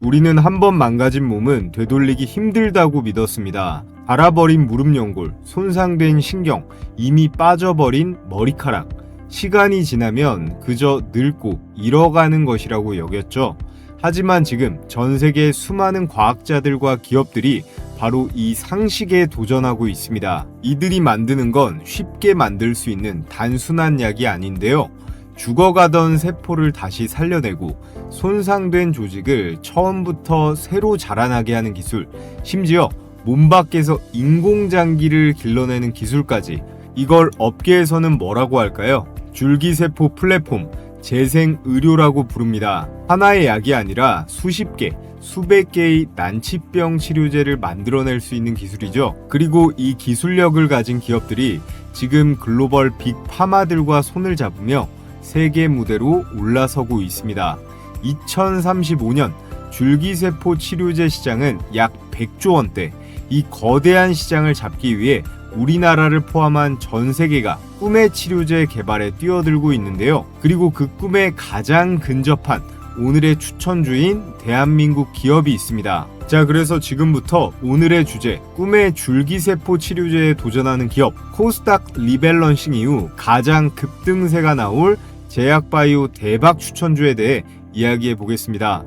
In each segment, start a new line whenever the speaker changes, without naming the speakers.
우리는 한번 망가진 몸은 되돌리기 힘들다고 믿었습니다. 닳아버린 무릎 연골, 손상된 신경, 이미 빠져버린 머리카락. 시간이 지나면 그저 늙고 잃어가는 것이라고 여겼죠. 하지만 지금 전 세계 수많은 과학자들과 기업들이 바로 이 상식에 도전하고 있습니다. 이들이 만드는 건 쉽게 만들 수 있는 단순한 약이 아닌데요. 죽어가던 세포를 다시 살려내고 손상된 조직을 처음부터 새로 자라나게 하는 기술, 심지어 몸 밖에서 인공장기를 길러내는 기술까지. 이걸 업계에서는 뭐라고 할까요? 줄기세포 플랫폼, 재생의료라고 부릅니다. 하나의 약이 아니라 수십 개, 수백 개의 난치병 치료제를 만들어낼 수 있는 기술이죠. 그리고 이 기술력을 가진 기업들이 지금 글로벌 빅파마들과 손을 잡으며 세계 무대로 올라서고 있습니다. 2035년 줄기세포 치료제 시장은 약 100조 원대. 이 거대한 시장을 잡기 위해 우리나라를 포함한 전 세계가 꿈의 치료제 개발에 뛰어들고 있는데요. 그리고 그 꿈에 가장 근접한 오늘의 추천주인 대한민국 기업이 있습니다. 자, 그래서 지금부터 오늘의 주제, 꿈의 줄기세포 치료제에 도전하는 기업 코스닥 리밸런싱 이후 가장 급등세가 나올 제약바이오 대박 추천주에 대해 이야기해 보겠습니다.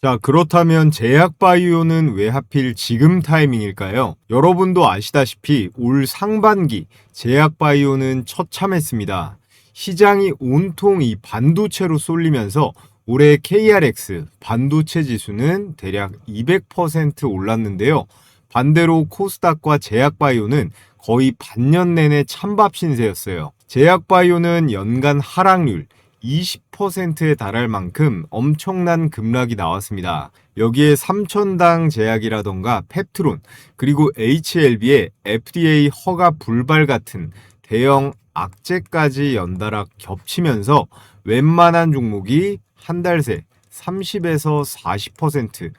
자, 그렇다면 제약바이오는 왜 하필 지금 타이밍일까요? 여러분도 아시다시피 올 상반기 제약바이오는 처참했습니다. 시장이 온통 이 반도체로 쏠리면서 올해 KRX 반도체 지수는 대략 200% 올랐는데요. 반대로 코스닥과 제약바이오는 거의 반년 내내 찬밥 신세였어요. 제약바이오는 연간 하락률 20%에 달할 만큼 엄청난 급락이 나왔습니다. 여기에 삼천당 제약이라던가 펩트론, 그리고 HLB의 FDA 허가 불발 같은 대형 악재까지 연달아 겹치면서 웬만한 종목이 한 달 새 30에서 40%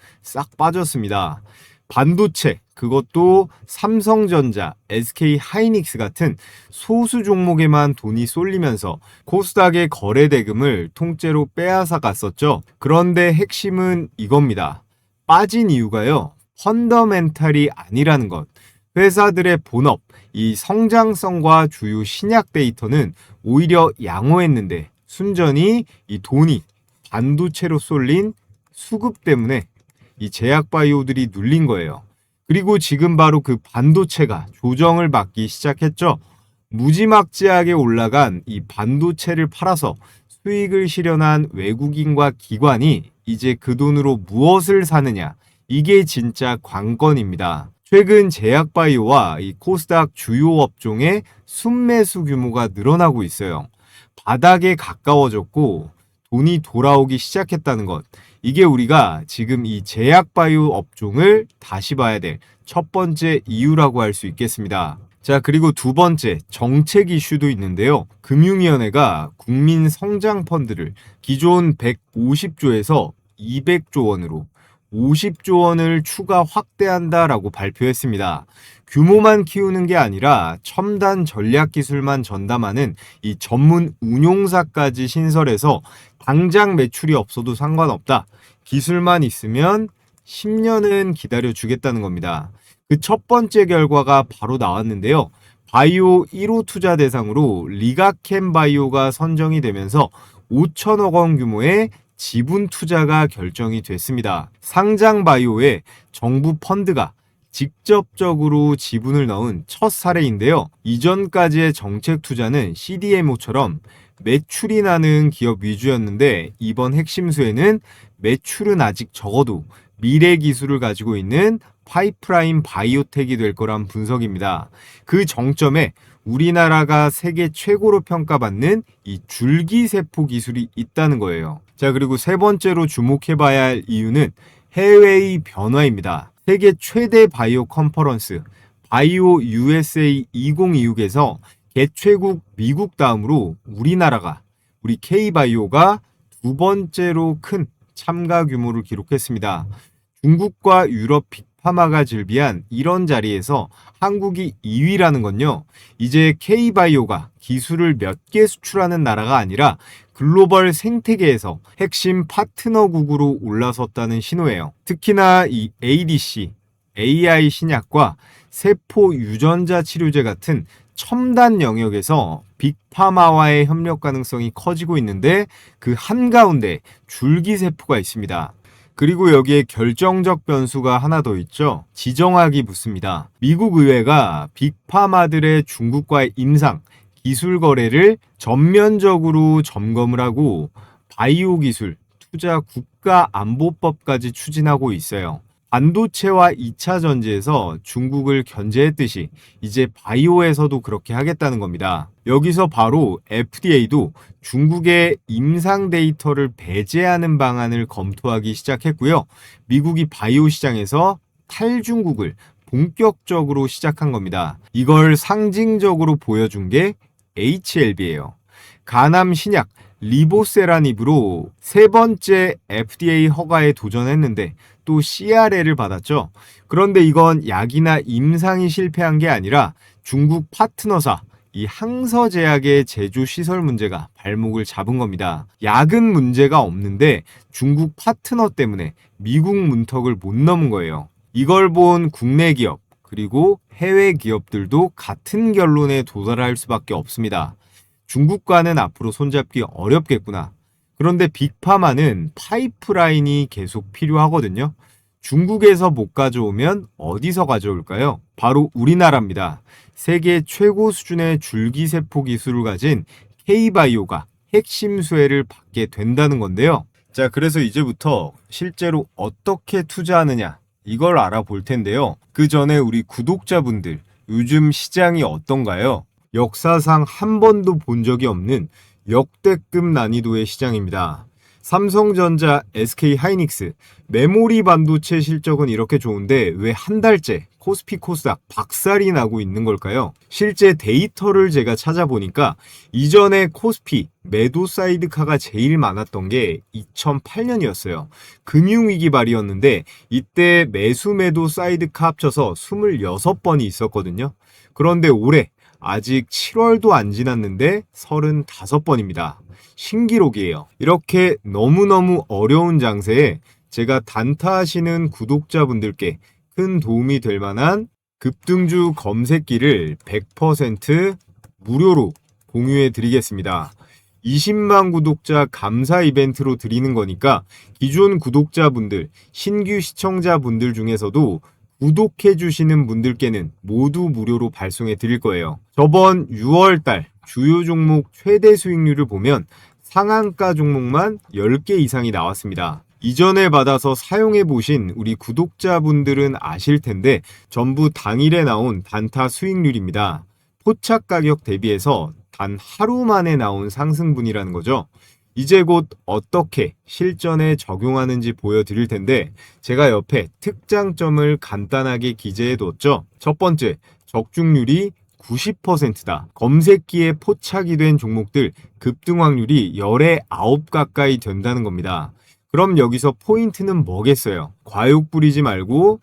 빠졌습니다. 반도체, 그것도 삼성전자, SK하이닉스 같은 소수 종목에만 돈이 쏠리면서 코스닥의 거래 대금을 통째로 빼앗아 갔었죠. 그런데 핵심은 이겁니다. 빠진 이유가요, 펀더멘탈이 아니라는 것. 회사들의 본업, 이 성장성과 주요 신약 데이터는 오히려 양호했는데 순전히 이 돈이 반도체로 쏠린 수급 때문에 이 제약바이오들이 눌린 거예요. 그리고 지금 바로 그 반도체가 조정을 받기 시작했죠. 무지막지하게 올라간 이 반도체를 팔아서 수익을 실현한 외국인과 기관이 이제 그 돈으로 무엇을 사느냐, 이게 진짜 관건입니다. 최근 제약바이오와 이 코스닥 주요 업종의 순매수 규모가 늘어나고 있어요. 바닥에 가까워졌고 돈이 돌아오기 시작했다는 것. 이게 우리가 지금 이 제약바이오 업종을 다시 봐야 될 첫 번째 이유라고 할 수 있겠습니다. 자, 그리고 두 번째, 정책 이슈도 있는데요. 금융위원회가 국민성장펀드를 기존 150조에서 200조 원으로 50조 원을 추가 확대한다라고 발표했습니다. 규모만 키우는 게 아니라 첨단 전략 기술만 전담하는 이 전문 운용사까지 신설해서 당장 매출이 없어도 상관없다. 기술만 있으면 10년은 기다려 주겠다는 겁니다. 그 첫 번째 결과가 바로 나왔는데요. 바이오 1호 투자 대상으로 리가켄 바이오가 선정이 되면서 5천억 원 규모의 지분 투자가 결정이 됐습니다. 상장 바이오에 정부 펀드가 직접적으로 지분을 넣은 첫 사례인데요. 이전까지의 정책 투자는 CDMO처럼 매출이 나는 기업 위주였는데 이번 핵심수에는 매출은 아직 적어도 미래 기술을 가지고 있는 파이프라인 바이오텍이 될 거란 분석입니다. 그 정점에 우리나라가 세계 최고로 평가받는 이 줄기세포 기술이 있다는 거예요. 자, 그리고 세 번째로 주목해봐야 할 이유는 해외의 변화입니다. 세계 최대 바이오 컨퍼런스 바이오 USA 2026에서 개최국 미국 다음으로 우리 K바이오가 두 번째로 큰 참가 규모를 기록했습니다. 중국과 유럽 빅파마가 즐비한 이런 자리에서 한국이 2위라는 건요, 이제 K바이오가 기술을 몇 개 수출하는 나라가 아니라 글로벌 생태계에서 핵심 파트너국으로 올라섰다는 신호예요. 특히나 이 ADC, AI 신약과 세포 유전자 치료제 같은 첨단 영역에서 빅파마와의 협력 가능성이 커지고 있는데, 그 한가운데 줄기세포가 있습니다. 그리고 여기에 결정적 변수가 하나 더 있죠. 지정학이 붙습니다. 미국 의회가 빅파마들의 중국과의 임상, 기술 거래를 전면적으로 점검을 하고 바이오 기술 투자 국가안보법까지 추진하고 있어요. 반도체와 2차 전지에서 중국을 견제했듯이 이제 바이오에서도 그렇게 하겠다는 겁니다. 여기서 바로 FDA도 중국의 임상 데이터를 배제하는 방안을 검토하기 시작했고요. 미국이 바이오 시장에서 탈중국을 본격적으로 시작한 겁니다. 이걸 상징적으로 보여준 게 HLB예요. 가남 신약 리보세라닙으로 세 번째 FDA 허가에 도전했는데 또 CRL을 받았죠. 그런데 이건 약이나 임상이 실패한 게 아니라 중국 파트너사 이 항서제약의 제조 시설 문제가 발목을 잡은 겁니다. 약은 문제가 없는데 중국 파트너 때문에 미국 문턱을 못 넘은 거예요. 이걸 본 국내 기업 그리고 해외 기업들도 같은 결론에 도달할 수밖에 없습니다. 중국과는 앞으로 손잡기 어렵겠구나. 그런데 빅파마는 파이프라인이 계속 필요하거든요. 중국에서 못 가져오면 어디서 가져올까요? 바로 우리나라입니다. 세계 최고 수준의 줄기세포 기술을 가진 K바이오가 핵심 수혜를 받게 된다는 건데요. 자, 그래서 이제부터 실제로 어떻게 투자하느냐 이걸 알아볼 텐데요. 그 전에 우리 구독자분들, 요즘 시장이 어떤가요? 역사상 한 번도 본 적이 없는 역대급 난이도의 시장입니다. 삼성전자, SK하이닉스, 메모리 반도체 실적은 이렇게 좋은데 왜 한 달째 코스피 코스닥 박살이 나고 있는 걸까요? 실제 데이터를 제가 찾아보니까 이전에 코스피 매도 사이드카가 제일 많았던 게 2008년이었어요. 금융위기 말이었는데 이때 매수 매도 사이드카 합쳐서 26번이 있었거든요. 그런데 올해 아직 7월도 안 지났는데 35번입니다. 신기록이에요. 이렇게 너무너무 어려운 장세에 제가 단타하시는 구독자분들께 큰 도움이 될 만한 급등주 검색기를 100% 무료로 공유해 드리겠습니다. 20만 구독자 감사 이벤트로 드리는 거니까 기존 구독자분들, 신규 시청자분들 중에서도 구독해 주시는 분들께는 모두 무료로 발송해 드릴 거예요. 저번 6월달 주요 종목 최대 수익률을 보면 상한가 종목만 10개 이상이 나왔습니다. 이전에 받아서 사용해 보신 우리 구독자분들은 아실 텐데 전부 당일에 나온 단타 수익률입니다. 포착 가격 대비해서 단 하루 만에 나온 상승분이라는 거죠. 이제 곧 어떻게 실전에 적용하는지 보여드릴 텐데 제가 옆에 특장점을 간단하게 기재해뒀죠. 첫 번째, 적중률이 90%다. 검색기에 포착이 된 종목들 급등 확률이 10에 9 가까이 된다는 겁니다. 그럼 여기서 포인트는 뭐겠어요? 과욕 부리지 말고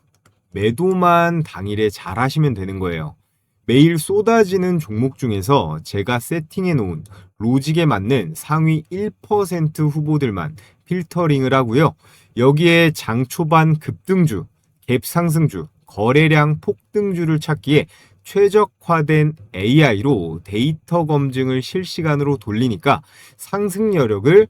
매도만 당일에 잘 하시면 되는 거예요. 매일 쏟아지는 종목 중에서 제가 세팅해 놓은 로직에 맞는 상위 1% 후보들만 필터링을 하고요. 여기에 장 초반 급등주, 갭 상승주, 거래량 폭등주를 찾기에 최적화된 AI로 데이터 검증을 실시간으로 돌리니까 상승 여력을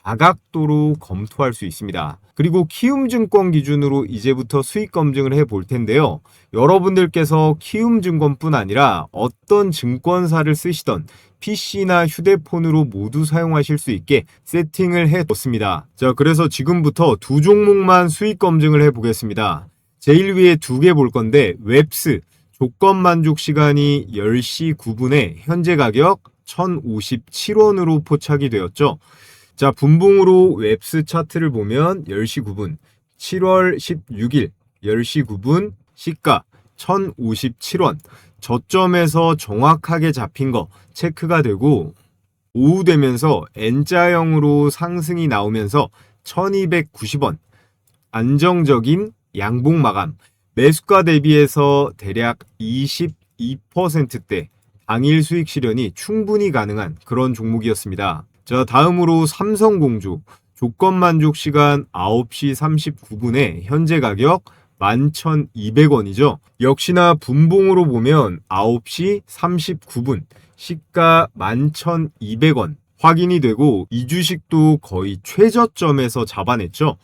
다각도로 검토할 수 있습니다. 그리고 키움증권 기준으로 이제부터 수익 검증을 해볼 텐데요. 여러분들께서 키움증권뿐 아니라 어떤 증권사를 쓰시던 PC나 휴대폰으로 모두 사용하실 수 있게 세팅을 해뒀습니다. 자, 그래서 지금부터 두 종목만 수익 검증을 해보겠습니다. 제일 위에 두 개 볼 건데 웹스 조건 만족 시간이 10시 9분에 현재 가격 1057원으로 포착이 되었죠. 자, 분봉으로 웹스 차트를 보면 10시 9분, 7월 16일 10시 9분 시가 1057원. 저점에서 정확하게 잡힌 거 체크가 되고 오후 되면서 N자형으로 상승이 나오면서 1290원. 안정적인 양봉 마감. 매수가 대비해서 대략 22%대 당일 수익 실현이 충분히 가능한 그런 종목이었습니다. 자, 다음으로 삼성공조 조건 만족 시간 9시 39분에 현재 가격 11,200원이죠. 역시나 분봉으로 보면 9시 39분 시가 11,200원 확인이 되고 이 주식도 거의 최저점에서 잡아냈죠.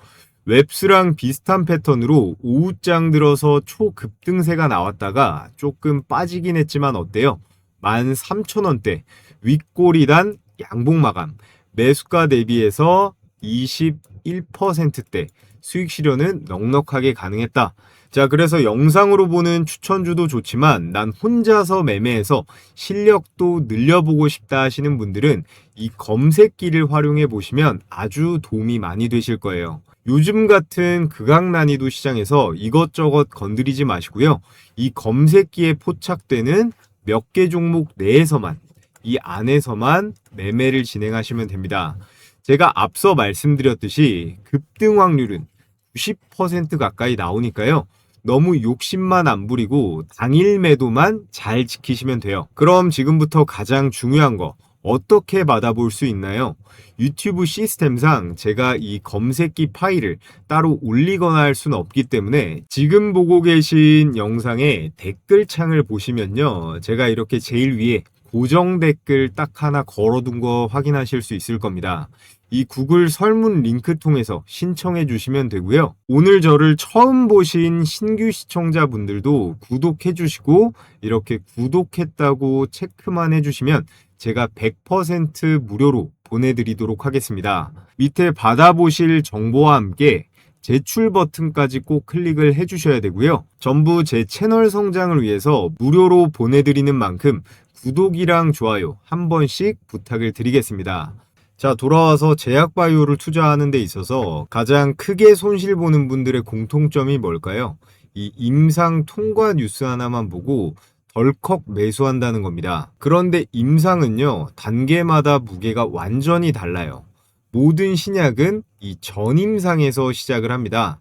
웹스랑 비슷한 패턴으로 오후장 들어서 초급등세가 나왔다가 조금 빠지긴 했지만 어때요? 13,000원대 윗꼬리단 양봉 마감 매수가 대비해서 21%대 수익 실현은 넉넉하게 가능했다. 자, 그래서 영상으로 보는 추천주도 좋지만 난 혼자서 매매해서 실력도 늘려보고 싶다 하시는 분들은 이 검색기를 활용해 보시면 아주 도움이 많이 되실 거예요. 요즘 같은 극악 난이도 시장에서 이것저것 건드리지 마시고요. 이 검색기에 포착되는 몇 개 종목 내에서만, 이 안에서만 매매를 진행하시면 됩니다. 제가 앞서 말씀드렸듯이 급등 확률은 90% 가까이 나오니까요. 너무 욕심만 안 부리고 당일 매도만 잘 지키시면 돼요. 그럼 지금부터 가장 중요한 거 어떻게 받아볼 수 있나요? 유튜브 시스템상 제가 이 검색기 파일을 따로 올리거나 할 수는 없기 때문에 지금 보고 계신 영상의 댓글창을 보시면요. 제가 이렇게 제일 위에 고정 댓글 딱 하나 걸어둔 거 확인하실 수 있을 겁니다. 이 구글 설문 링크 통해서 신청해 주시면 되고요. 오늘 저를 처음 보신 신규 시청자분들도 구독해 주시고 이렇게 구독했다고 체크만 해주시면 제가 100% 무료로 보내드리도록 하겠습니다. 밑에 받아보실 정보와 함께 제출 버튼까지 꼭 클릭을 해주셔야 되고요. 전부 제 채널 성장을 위해서 무료로 보내드리는 만큼 구독이랑 좋아요 한 번씩 부탁을 드리겠습니다. 자, 돌아와서 제약바이오를 투자하는 데 있어서 가장 크게 손실 보는 분들의 공통점이 뭘까요? 이 임상 통과 뉴스 하나만 보고 덜컥 매수한다는 겁니다. 그런데 임상은요, 단계마다 무게가 완전히 달라요. 모든 신약은 이 전임상에서 시작을 합니다.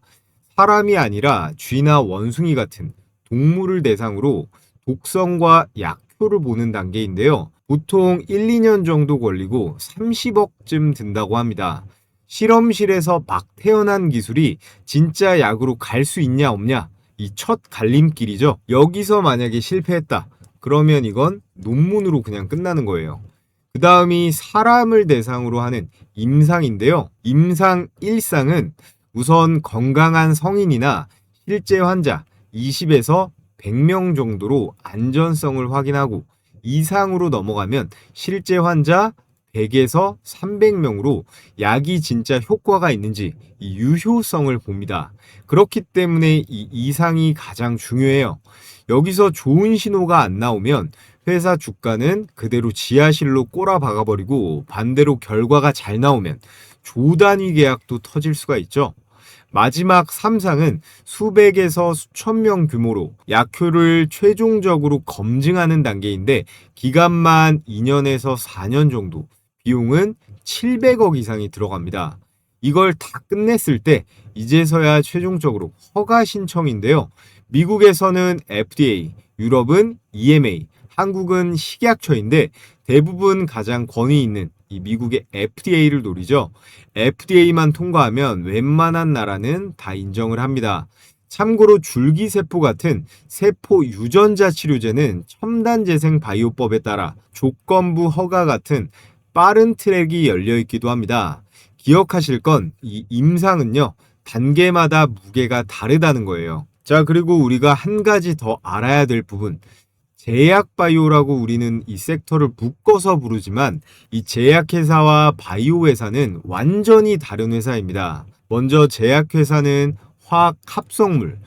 사람이 아니라 쥐나 원숭이 같은 동물을 대상으로 독성과 약효를 보는 단계인데요. 보통 1, 2년 정도 걸리고 30억쯤 든다고 합니다. 실험실에서 막 태어난 기술이 진짜 약으로 갈 수 있냐 없냐, 이 첫 갈림길이죠. 여기서 만약에 실패했다 그러면 이건 논문으로 그냥 끝나는 거예요. 그 다음이 사람을 대상으로 하는 임상인데요. 임상 1상은 우선 건강한 성인이나 실제 환자 20에서 100명 정도로 안전성을 확인하고 이상으로 넘어가면 실제 환자 100에서 300명으로 약이 진짜 효과가 있는지 이 유효성을 봅니다. 그렇기 때문에 이 이상이 가장 중요해요. 여기서 좋은 신호가 안 나오면 회사 주가는 그대로 지하실로 꼬라박아버리고 반대로 결과가 잘 나오면 조단위 계약도 터질 수가 있죠. 마지막 3상은 수백에서 수천 명 규모로 약효를 최종적으로 검증하는 단계인데 기간만 2년에서 4년 정도, 비용은 700억 이상이 들어갑니다. 이걸 다 끝냈을 때 이제서야 최종적으로 허가 신청인데요. 미국에서는 FDA, 유럽은 EMA, 한국은 식약처인데 대부분 가장 권위 있는 이 미국의 FDA를 노리죠. FDA만 통과하면 웬만한 나라는 다 인정을 합니다. 참고로 줄기세포 같은 세포 유전자 치료제는 첨단재생 바이오법에 따라 조건부 허가 같은 빠른 트랙이 열려있기도 합니다. 기억하실 건 이 임상은요, 단계마다 무게가 다르다는 거예요. 자, 그리고 우리가 한 가지 더 알아야 될 부분, 제약바이오라고 우리는 이 섹터를 묶어서 부르지만 이 제약회사와 바이오회사는 완전히 다른 회사입니다. 먼저 제약회사는 화학 합성물,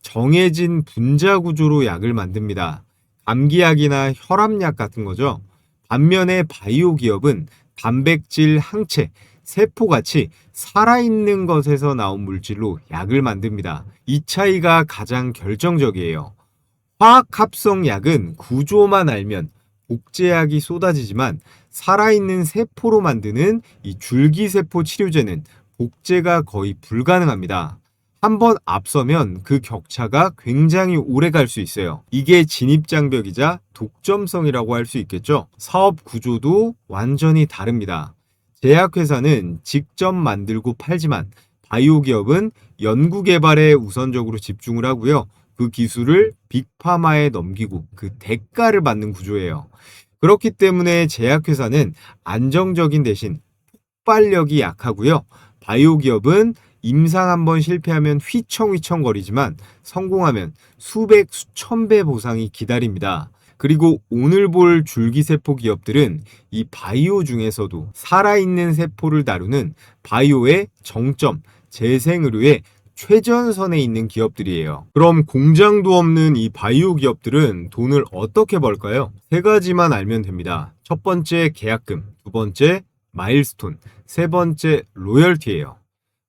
정해진 분자 구조로 약을 만듭니다. 감기약이나 혈압약 같은 거죠. 반면에 바이오 기업은 단백질, 항체, 세포같이 살아있는 것에서 나온 물질로 약을 만듭니다. 이 차이가 가장 결정적이에요. 화학합성약은 구조만 알면 복제약이 쏟아지지만 살아있는 세포로 만드는 이 줄기세포 치료제는 복제가 거의 불가능합니다. 한번 앞서면 그 격차가 굉장히 오래 갈 수 있어요. 이게 진입장벽이자 독점성이라고 할 수 있겠죠. 사업 구조도 완전히 다릅니다. 제약회사는 직접 만들고 팔지만 바이오 기업은 연구 개발에 우선적으로 집중을 하고요. 그 기술을 빅파마에 넘기고 그 대가를 받는 구조예요. 그렇기 때문에 제약회사는 안정적인 대신 폭발력이 약하고요. 바이오 기업은 임상 한번 실패하면 휘청휘청거리지만 성공하면 수백, 수천 배 보상이 기다립니다. 그리고 오늘 볼 줄기세포 기업들은 이 바이오 중에서도 살아있는 세포를 다루는 바이오의 정점, 재생의료의 최전선에 있는 기업들이에요. 그럼 공장도 없는 이 바이오 기업들은 돈을 어떻게 벌까요? 세 가지만 알면 됩니다. 첫 번째 계약금, 두 번째 마일스톤, 세 번째 로열티예요.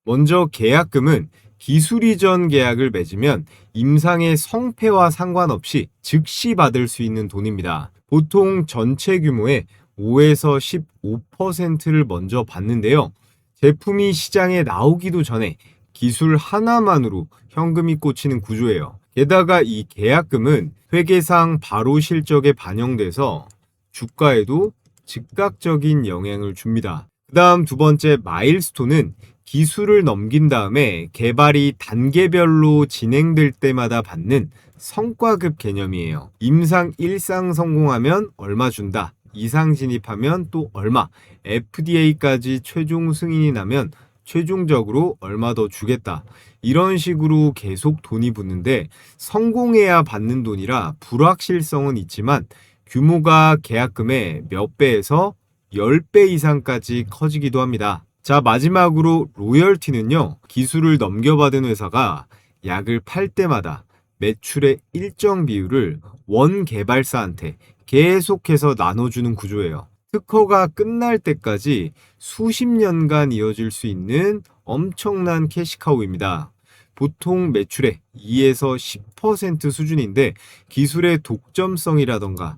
먼저 계약금은 기술 이전 계약을 맺으면 임상의 성패와 상관없이 즉시 받을 수 있는 돈입니다. 보통 전체 규모의 5에서 15%를 먼저 받는데요. 제품이 시장에 나오기도 전에 기술 하나만으로 현금이 꽂히는 구조예요. 게다가 이 계약금은 회계상 바로 실적에 반영돼서 주가에도 즉각적인 영향을 줍니다. 그 다음 두 번째 마일스톤은 기술을 넘긴 다음에 개발이 단계별로 진행될 때마다 받는 성과급 개념이에요. 임상 1상 성공하면 얼마 준다. 2상 진입하면 또 얼마. FDA까지 최종 승인이 나면 최종적으로 얼마 더 주겠다. 이런 식으로 계속 돈이 붙는데 성공해야 받는 돈이라 불확실성은 있지만 규모가 계약금의 몇 배에서 10배 이상까지 커지기도 합니다. 자, 마지막으로 로열티는요. 기술을 넘겨받은 회사가 약을 팔 때마다 매출의 일정 비율을 원 개발사한테 계속해서 나눠주는 구조예요. 특허가 끝날 때까지 수십 년간 이어질 수 있는 엄청난 캐시카우입니다. 보통 매출의 2에서 10% 수준인데 기술의 독점성이라던가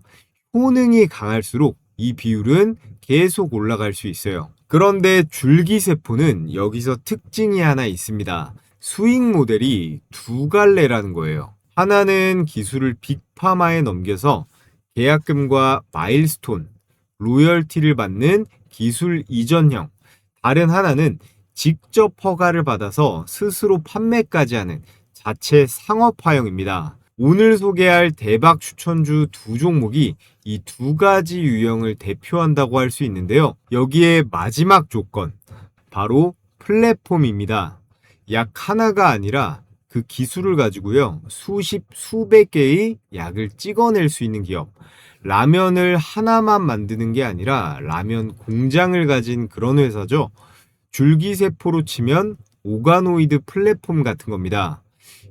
효능이 강할수록 이 비율은 계속 올라갈 수 있어요. 그런데 줄기세포는 여기서 특징이 하나 있습니다. 수익 모델이 두 갈래라는 거예요. 하나는 기술을 빅파마에 넘겨서 계약금과 마일스톤, 로열티를 받는 기술 이전형. 다른 하나는 직접 허가를 받아서 스스로 판매까지 하는 자체 상업화형입니다. 오늘 소개할 대박 추천주 두 종목이 이 두 가지 유형을 대표한다고 할 수 있는데요. 여기에 마지막 조건, 바로 플랫폼입니다. 약 하나가 아니라 그 기술을 가지고요. 수십, 수백 개의 약을 찍어낼 수 있는 기업. 라면을 하나만 만드는 게 아니라 라면 공장을 가진 그런 회사죠. 줄기세포로 치면 오가노이드 플랫폼 같은 겁니다.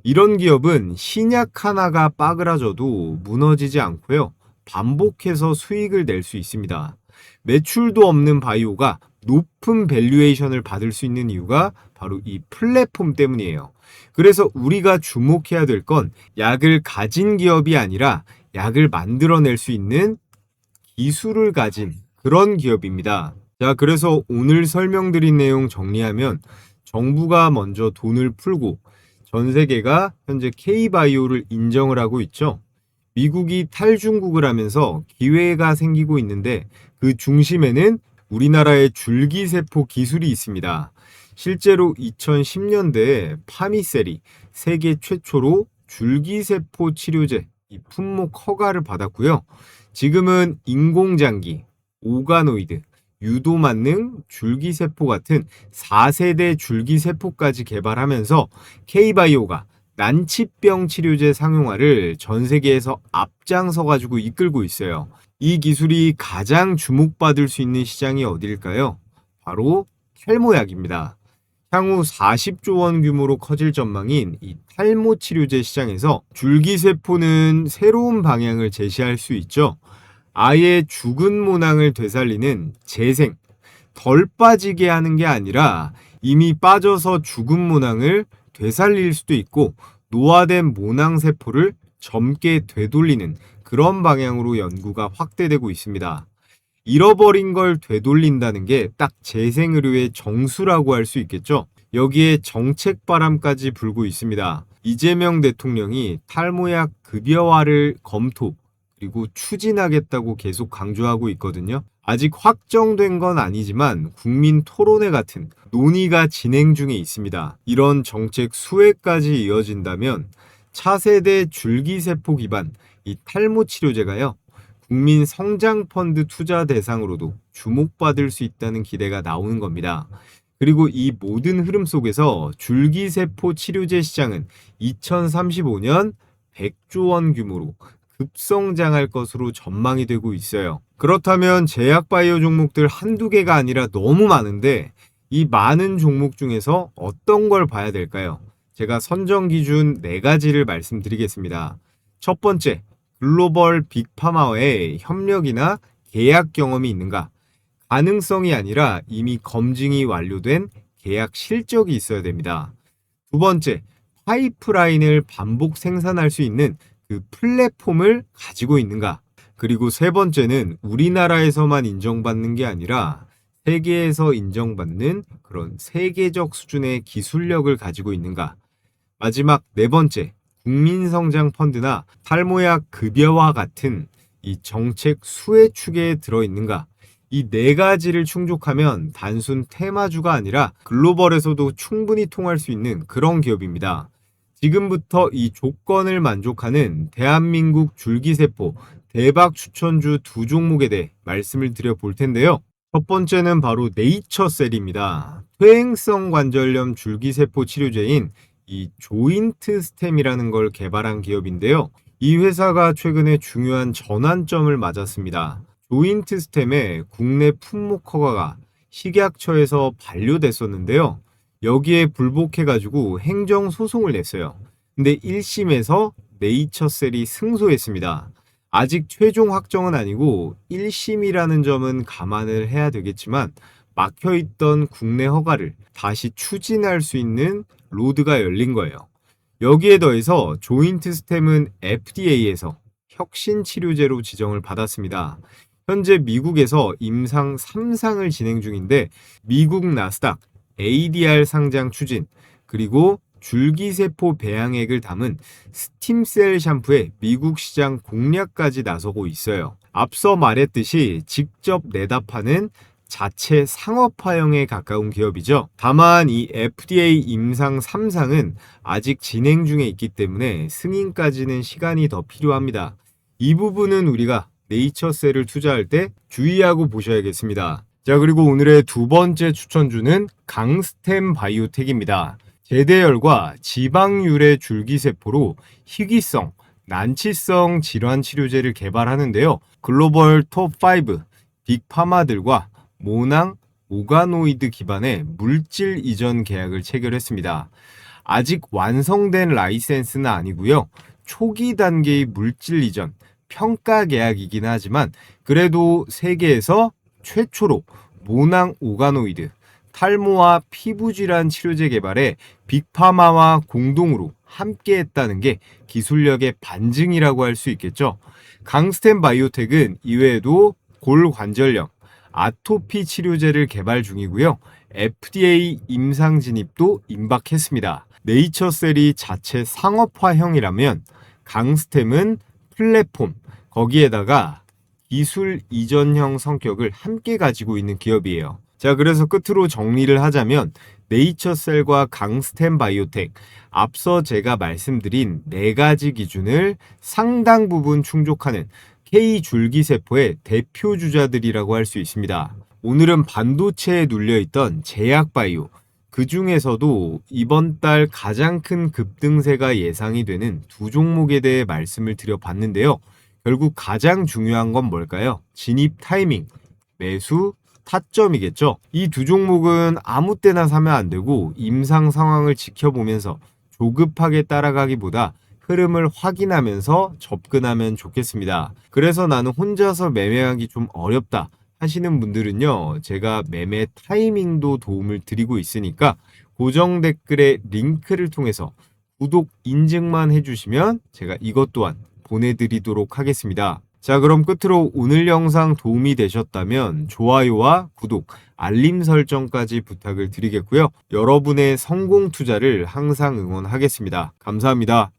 이런 기업은 신약 하나가 빠그라져도 무너지지 않고요. 반복해서 수익을 낼 수 있습니다. 매출도 없는 바이오가 높은 밸류에이션을 받을 수 있는 이유가 바로 이 플랫폼 때문이에요. 그래서 우리가 주목해야 될 건 약을 가진 기업이 아니라 약을 만들어낼 수 있는 기술을 가진 그런 기업입니다. 자, 그래서 오늘 설명드린 내용 정리하면 정부가 먼저 돈을 풀고 전 세계가 현재 K바이오를 인정을 하고 있죠. 미국이 탈중국을 하면서 기회가 생기고 있는데 그 중심에는 우리나라의 줄기세포 기술이 있습니다. 실제로 2010년대에 파미셀이 세계 최초로 줄기세포 치료제 이 품목 허가를 받았고요. 지금은 인공장기, 오가노이드, 유도만능, 줄기세포 같은 4세대 줄기세포까지 개발하면서 K바이오가 난치병 치료제 상용화를 전 세계에서 앞장서 가지고 이끌고 있어요. 이 기술이 가장 주목받을 수 있는 시장이 어디일까요? 바로 탈모약입니다. 향후 40조 원 규모로 커질 전망인 이 탈모 치료제 시장에서 줄기세포는 새로운 방향을 제시할 수 있죠. 아예 죽은 모낭을 되살리는 재생, 덜 빠지게 하는 게 아니라 이미 빠져서 죽은 모낭을 되살릴 수도 있고 노화된 모낭세포를 젊게 되돌리는 그런 방향으로 연구가 확대되고 있습니다. 잃어버린 걸 되돌린다는 게 딱 재생의료의 정수라고 할 수 있겠죠. 여기에 정책 바람까지 불고 있습니다. 이재명 대통령이 탈모약 급여화를 검토 그리고 추진하겠다고 계속 강조하고 있거든요. 아직 확정된 건 아니지만 국민 토론회 같은 논의가 진행 중에 있습니다. 이런 정책 수혜까지 이어진다면 차세대 줄기세포 기반 이 탈모 치료제가요. 국민 성장펀드 투자 대상으로도 주목받을 수 있다는 기대가 나오는 겁니다. 그리고 이 모든 흐름 속에서 줄기세포 치료제 시장은 2035년 100조 원 규모로 급성장할 것으로 전망이 되고 있어요. 그렇다면 제약바이오 종목들 한두 개가 아니라 너무 많은데 이 많은 종목 중에서 어떤 걸 봐야 될까요? 제가 선정 기준 4가지를 말씀드리겠습니다. 첫 번째, 글로벌 빅파마와의 협력이나 계약 경험이 있는가? 가능성이 아니라 이미 검증이 완료된 계약 실적이 있어야 됩니다. 두 번째, 파이프라인을 반복 생산할 수 있는 그 플랫폼을 가지고 있는가? 그리고 세 번째는 우리나라에서만 인정받는 게 아니라 세계에서 인정받는 그런 세계적 수준의 기술력을 가지고 있는가? 마지막 네 번째, 국민성장 펀드나 탈모약 급여와 같은 이 정책 수혜 축에 들어있는가? 이 4가지를 충족하면 단순 테마주가 아니라 글로벌에서도 충분히 통할 수 있는 그런 기업입니다. 지금부터 이 조건을 만족하는 대한민국 줄기세포 대박 추천주 2종목에 대해 말씀을 드려볼 텐데요. 첫 번째는 바로 네이처셀입니다. 퇴행성 관절염 줄기세포 치료제인 이 조인트 스템이라는 걸 개발한 기업인데요. 이 회사가 최근에 중요한 전환점을 맞았습니다. 조인트 스템의 국내 품목 허가가 식약처에서 반려됐었는데요. 여기에 불복해가지고 행정소송을 냈어요. 근데 1심에서 네이처셀이 승소했습니다. 아직 최종 확정은 아니고 1심이라는 점은 감안을 해야 되겠지만 막혀있던 국내 허가를 다시 추진할 수 있는 로드가 열린 거예요. 여기에 더해서 조인트 스템은 FDA에서 혁신 치료제로 지정을 받았습니다. 현재 미국에서 임상 3상을 진행 중인데 미국 나스닥 ADR 상장 추진 그리고 줄기세포 배양액을 담은 스팀셀 샴푸의 미국 시장 공략까지 나서고 있어요. 앞서 말했듯이 직접 내다 파는 자체 상업화형에 가까운 기업이죠. 다만 이 FDA 임상 3상은 아직 진행 중에 있기 때문에 승인까지는 시간이 더 필요합니다. 이 부분은 우리가 네이처셀을 투자할 때 주의하고 보셔야겠습니다. 자, 그리고 오늘의 두 번째 추천주는 강스템 바이오텍입니다. 제대열과 지방유래 줄기세포로 희귀성, 난치성 질환 치료제를 개발하는데요. 글로벌 톱5 빅파마들과 모낭, 오가노이드 기반의 물질 이전 계약을 체결했습니다. 아직 완성된 라이센스는 아니고요. 초기 단계의 물질 이전, 평가 계약이긴 하지만 그래도 세계에서 최초로 모낭 오가노이드, 탈모와 피부질환 치료제 개발에 빅파마와 공동으로 함께 했다는 게 기술력의 반증이라고 할 수 있겠죠. 강스템 바이오텍은 이외에도 골관절염, 아토피 치료제를 개발 중이고요. FDA 임상 진입도 임박했습니다. 네이처셀이 자체 상업화형이라면 강스템은 플랫폼, 거기에다가 기술 이전형 성격을 함께 가지고 있는 기업이에요. 자, 그래서 끝으로 정리를 하자면 네이처셀과 강스템 바이오텍, 앞서 제가 말씀드린 4가지 기준을 상당 부분 충족하는 K줄기세포의 대표 주자들이라고 할 수 있습니다. 오늘은 반도체에 눌려있던 제약바이오, 그 중에서도 이번 달 가장 큰 급등세가 예상이 되는 2종목에 대해 말씀을 드려봤는데요. 결국 가장 중요한 건 뭘까요? 진입 타이밍, 매수 타점이겠죠. 이 2종목은 아무 때나 사면 안 되고 임상 상황을 지켜보면서 조급하게 따라가기보다 흐름을 확인하면서 접근하면 좋겠습니다. 그래서 나는 혼자서 매매하기 좀 어렵다 하시는 분들은요, 제가 매매 타이밍도 도움을 드리고 있으니까 고정 댓글에 링크를 통해서 구독 인증만 해주시면 제가 이것 또한 보내드리도록 하겠습니다. 자, 그럼 끝으로 오늘 영상 도움이 되셨다면 좋아요와 구독, 알림 설정까지 부탁을 드리겠고요. 여러분의 성공 투자를 항상 응원하겠습니다. 감사합니다.